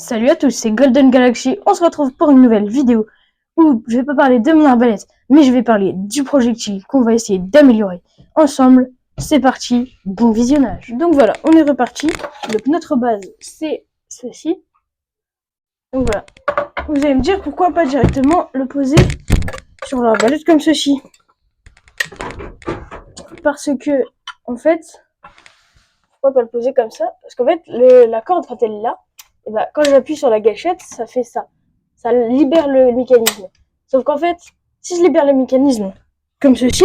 Salut à tous, c'est Golden Galaxy. On se retrouve pour une nouvelle vidéo où je vais pas parler de mon arbalète, mais je vais parler du projectile qu'on va essayer d'améliorer ensemble. C'est parti, bon visionnage. Donc voilà, on est reparti. Donc notre base, c'est ceci. Donc voilà. Vous allez me dire pourquoi pas directement le poser sur l'arbalète comme ceci. Parce que, en fait, pourquoi pas le poser comme ça? Parce qu'en fait, la corde, quand elle est là, et ben, quand j'appuie sur la gâchette, ça fait ça. Ça libère le mécanisme. Sauf qu'en fait, si je libère le mécanisme comme ceci,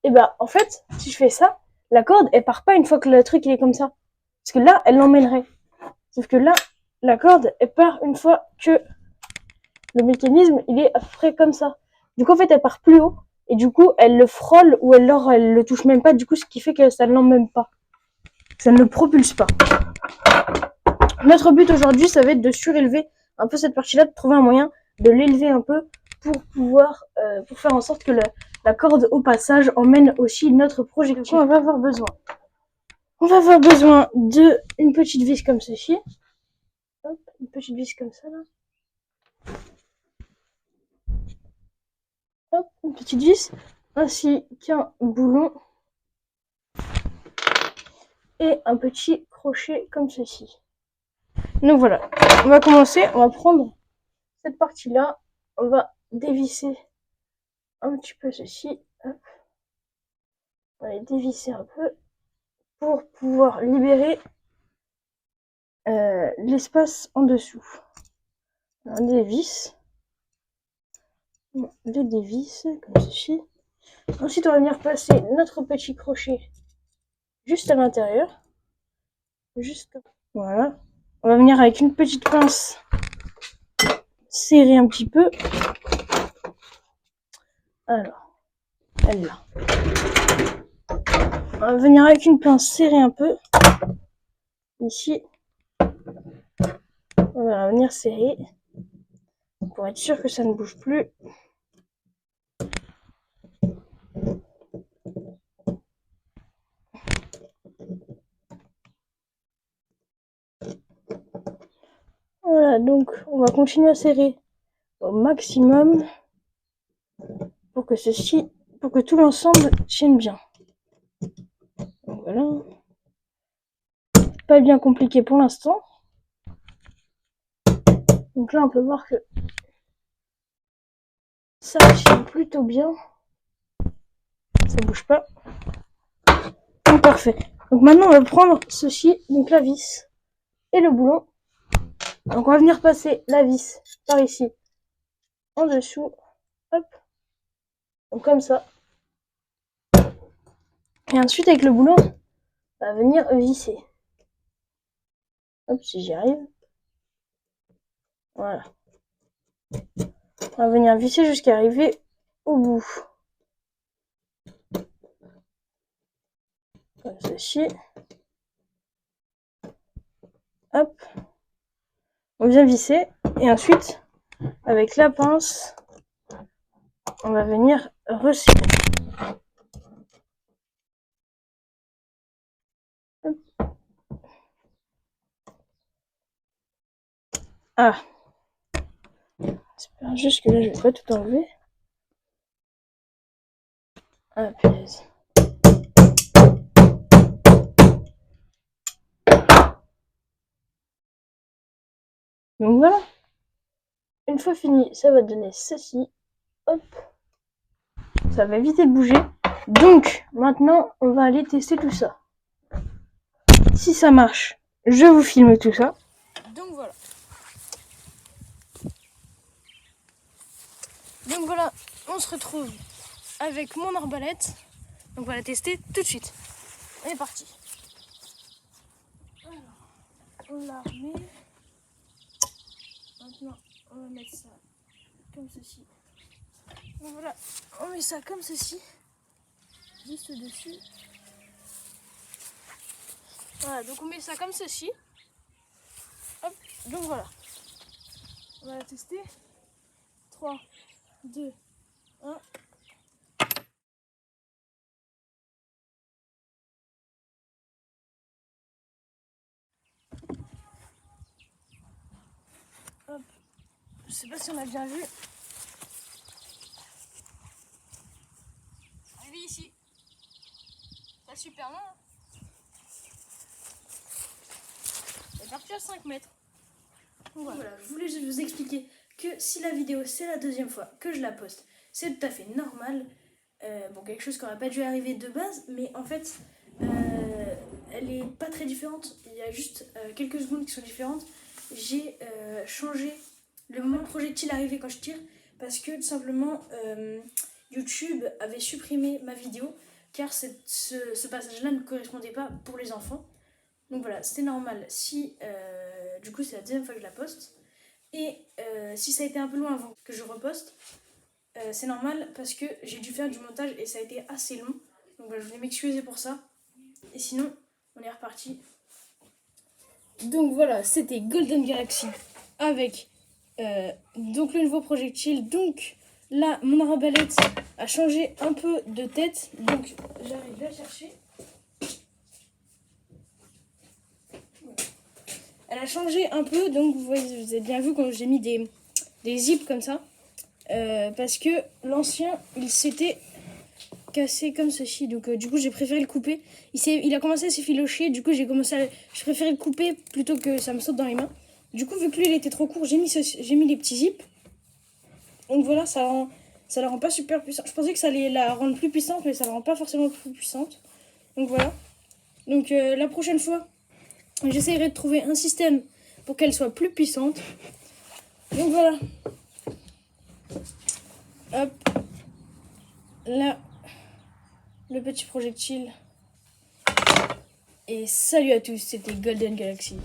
et ben, en fait, si je fais ça, la corde, elle part pas une fois que le truc il est comme ça. Parce que là, elle l'emmènerait. Sauf que là, la corde, elle part une fois que le mécanisme, il est à peu près comme ça. Du coup, en fait, elle part plus haut. Et du coup, elle le frôle ou elle le touche même pas. Du coup, ce qui fait que ça ne l'emmène pas. Ça ne le propulse pas. Notre but aujourd'hui, ça va être de surélever un peu cette partie-là, de trouver un moyen de l'élever un peu pour pouvoir, pour faire en sorte que la corde au passage emmène aussi notre projectile. On va avoir besoin de une petite vis comme ceci. Hop, une petite vis comme ça là. Hop, une petite vis, ainsi qu'un boulon et un petit crochet comme ceci. Donc voilà, on va commencer, on va prendre cette partie-là, on va dévisser un petit peu ceci, hop. On va les dévisser un peu pour pouvoir libérer l'espace en dessous. On dévisse, on les dévisse comme ceci. Ensuite, on va venir placer notre petit crochet juste à l'intérieur. Juste, voilà. On va venir avec une petite pince serrer un petit peu. Alors, elle là. On va venir avec une pince serrer un peu. Ici. On va venir serrer pour être sûr que ça ne bouge plus. Voilà, donc on va continuer à serrer au maximum pour que tout l'ensemble tienne bien. Donc voilà. Pas bien compliqué pour l'instant. Donc là, on peut voir que ça tient plutôt bien. Ça bouge pas. Donc parfait. Donc maintenant, on va prendre ceci, donc la vis et le boulon. Donc on va venir passer la vis par ici, en dessous. Hop. Donc comme ça. Et ensuite, avec le boulon, on va venir visser. Hop, si j'y arrive. Voilà. On va venir visser jusqu'à arriver au bout. Comme ceci. Hop. On vient visser. Et ensuite, avec la pince, on va venir resserrer. Hop. Ah. J'espère juste que là, je vais pas tout enlever. Ah, punaise. Donc voilà. Une fois fini, ça va donner ceci. Hop. Ça va éviter de bouger. Donc, maintenant, on va aller tester tout ça. Si ça marche, je vous filme tout ça. Donc voilà. Donc voilà, on se retrouve avec mon arbalète. Donc on va la tester tout de suite. On est parti. Alors, on la remet. Maintenant, on va mettre ça comme ceci. Donc voilà, on met ça comme ceci. Juste dessus. Voilà, donc on met ça comme ceci. Hop, donc voilà. On va la tester. 3, 2, 1. Hop. Je sais pas si on a bien vu. Arrivé ici. Pas super loin. C'est parti à 5 mètres. Voilà, je voulais juste vous expliquer que si la vidéo c'est la deuxième fois que je la poste, c'est tout à fait normal. Bon, quelque chose qui n'aurait pas dû arriver de base, mais en fait, elle est pas très différente. Il y a juste quelques secondes qui sont différentes. J'ai changé le moment de projectile arrivé quand je tire parce que tout simplement YouTube avait supprimé ma vidéo car ce passage-là ne correspondait pas pour les enfants. Donc voilà, c'était normal si du coup c'est la deuxième fois que je la poste. Et si ça a été un peu loin avant que je reposte, c'est normal parce que j'ai dû faire du montage et ça a été assez long. Donc voilà, je voulais m'excuser pour ça. Et sinon, on est reparti. Donc voilà, c'était Golden Galaxy avec donc le nouveau projectile. Donc là, mon arbalète a changé un peu de tête. Donc j'arrive à la chercher. Elle a changé un peu, donc vous voyez, vous avez bien vu quand j'ai mis des zips comme ça. Parce que l'ancien, il s'était cassé comme ceci. Donc du coup, j'ai préféré le couper. Il a commencé à s'effilocher, du coup, j'ai préféré le couper plutôt que ça me saute dans les mains. Du coup, vu que lui, il était trop court, j'ai mis les petits zips. Donc voilà, ça la rend pas super puissante. Je pensais que ça allait la rendre plus puissante, mais ça la rend pas forcément plus puissante. Donc voilà. Donc la prochaine fois, j'essaierai de trouver un système pour qu'elle soit plus puissante. Donc voilà. Hop. Là, le petit projectile. Et salut à tous, c'était Golden Galaxy.